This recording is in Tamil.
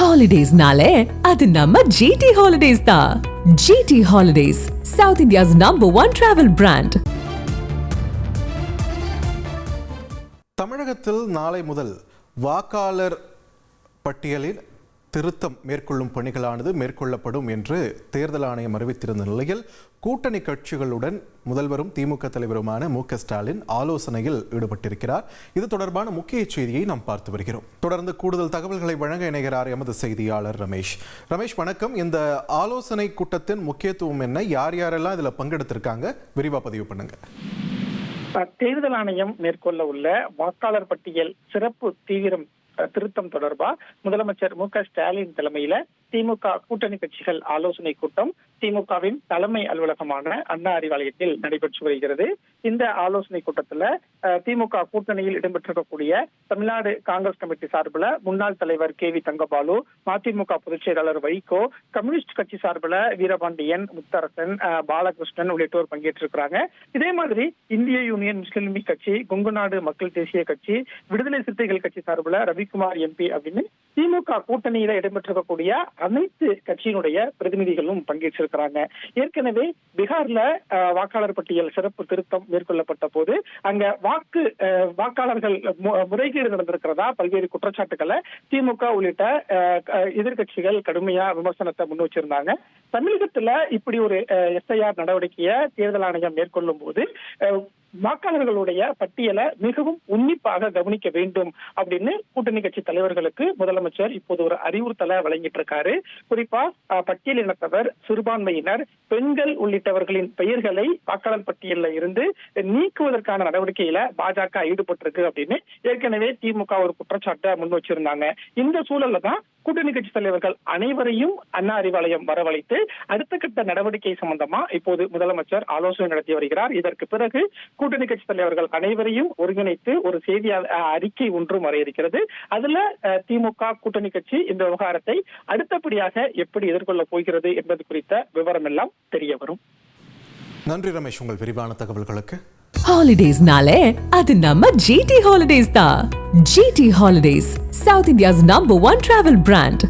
ஹாலிடேஸ்னாலே அது நம்ம ஜிடி ஹாலிடேஸ் தான். GT holidays, south India's #1 travel brand. தமிழகத்தில் நாளை முதல் வாக்காளர் பட்டியலில் திருத்தம் மேற்கொள்ளும் பணிகளானது மேற்கொள்ளப்படும் என்று தேர்தல் ஆணையம் அறிவித்திருந்த நிலையில் கூட்டணி கட்சிகளுடன் முதல்வரும் திமுக தலைவருமான மு.க.ஸ்டாலின் ஆலோசனையில் ஈடுபட்டிருக்கிறார். இது தொடர்பான முக்கிய செய்தியை நாம் பார்த்து வருகிறோம். தொடர்ந்து கூடுதல் தகவல்களை வழங்க இணைகிறார் எமது செய்தியாளர் ரமேஷ். வணக்கம். இந்த ஆலோசனை கூட்டத்தின் முக்கியத்துவம் என்ன? யார் யாரெல்லாம் இதில் பங்கெடுத்திருக்காங்க? விரிவாக பதிவு பண்ணுங்க. தேர்தல் ஆணையம் மேற்கொள்ள உள்ள வாக்காளர் பட்டியல் சிறப்பு தீவிரம் திருத்தம் தொடர்பா முதலமைச்சர் மு.க.ஸ்டாலின் தலைமையில திமுக கூட்டணி கட்சிகள் ஆலோசனை கூட்டம் திமுகவின் தலைமை அலுவலகமான அண்ணா அறிவாலயத்தில் நடைபெற்று வருகிறது. இந்த ஆலோசனை கூட்டத்துல திமுக கூட்டணியில் இடம்பெற்றிருக்கக்கூடிய தமிழ்நாடு காங்கிரஸ் கமிட்டி சார்பில் முன்னாள் தலைவர் KV தங்கபாலு, மதிமுக பொதுச் செயலாளர் வைகோ, கம்யூனிஸ்ட் கட்சி சார்பில் வீரபாண்டியன், முத்தரசன், பாலகிருஷ்ணன் உள்ளிட்டோர் பங்கேற்றிருக்கிறாங்க. இதே மாதிரி இந்திய யூனியன் முஸ்லிம் லீக் கட்சி, கொங்குநாடு மக்கள் தேசிய கட்சி, விடுதலை சிறுத்தைகள் கட்சி சார்பில் ரவிக்குமார் MP அப்படின்னு திமுக கூட்டணியில இடம்பெற்றிருக்கக்கூடிய அனைத்து கட்சியினுடைய பிரதிநிதிகளும் பங்கேற்றிருக்கிறாங்க. ஏற்கனவே பீகார்ல வாக்காளர் பட்டியல் சிறப்பு திருத்தம் மேற்கொள்ளப்பட்ட போது அங்க வாக்காளர்கள் முறைகேடு நடந்திருக்கிறதா பல்வேறு குற்றச்சாட்டுகளை திமுக உள்ளிட்ட எதிர்கட்சிகள் கடுமையா விமர்சனத்தை முன் வச்சிருந்தாங்க. தமிழகத்துல இப்படி ஒரு SIR நடவடிக்கையை தேர்தல் ஆணையம் மேற்கொள்ளும் போது வாக்காளர்களுடைய பட்டியலை மிகவும் உன்னிப்பாக கவனிக்க வேண்டும் அப்படின்னு கூட்டணி கட்சி தலைவர்களுக்கு முதலமைச்சர் இப்போது ஒரு அறிவுறுத்தலை வழங்கிட்டு இருக்காரு. குறிப்பா பட்டியல் இனத்தவர், சிறுபான்மையினர், பெண்கள் உள்ளிட்டவர்களின் பெயர்களை வாக்காளர் பட்டியலில் இருந்து நீக்குவதற்கான நடவடிக்கையில பாஜக ஈடுபட்டிருக்கு அப்படின்னு ஏற்கனவே திமுக ஒரு குற்றச்சாட்டை முன் வச்சிருந்தாங்க. இந்த சூழல்ல தான் கூட்டணி கட்சி தலைவர்கள் அனைவரையும் அண்ணா அறிவாலயம் வரவழைத்து அடுத்த கட்ட நடவடிக்கை சம்பந்தமா இப்போது முதலமைச்சர் ஆலோசனை நடத்தி வருகிறார். இதற்கு பிறகு கூட்டணி கட்சி தலைவர்கள் அனைவரையும் ஒருங்கிணைத்து ஒரு செய்தி அறிக்கை ஒன்றும் வர இருக்கிறது. அதுல திமுக கூட்டணி கட்சி இந்த விவகாரத்தை அடுத்தபடியாக எப்படி எதிர்கொள்ள போகிறது என்பது குறித்த விவரம் எல்லாம் தெரிய வரும். நன்றி ரமேஷ், உங்கள் விரிவான தகவல்களுக்கு. ஹாலிடேஸ்னாலே அது நம்ம ஜிடி ஹாலிடேஸ் தான். GT holidays, south India's #1 travel brand.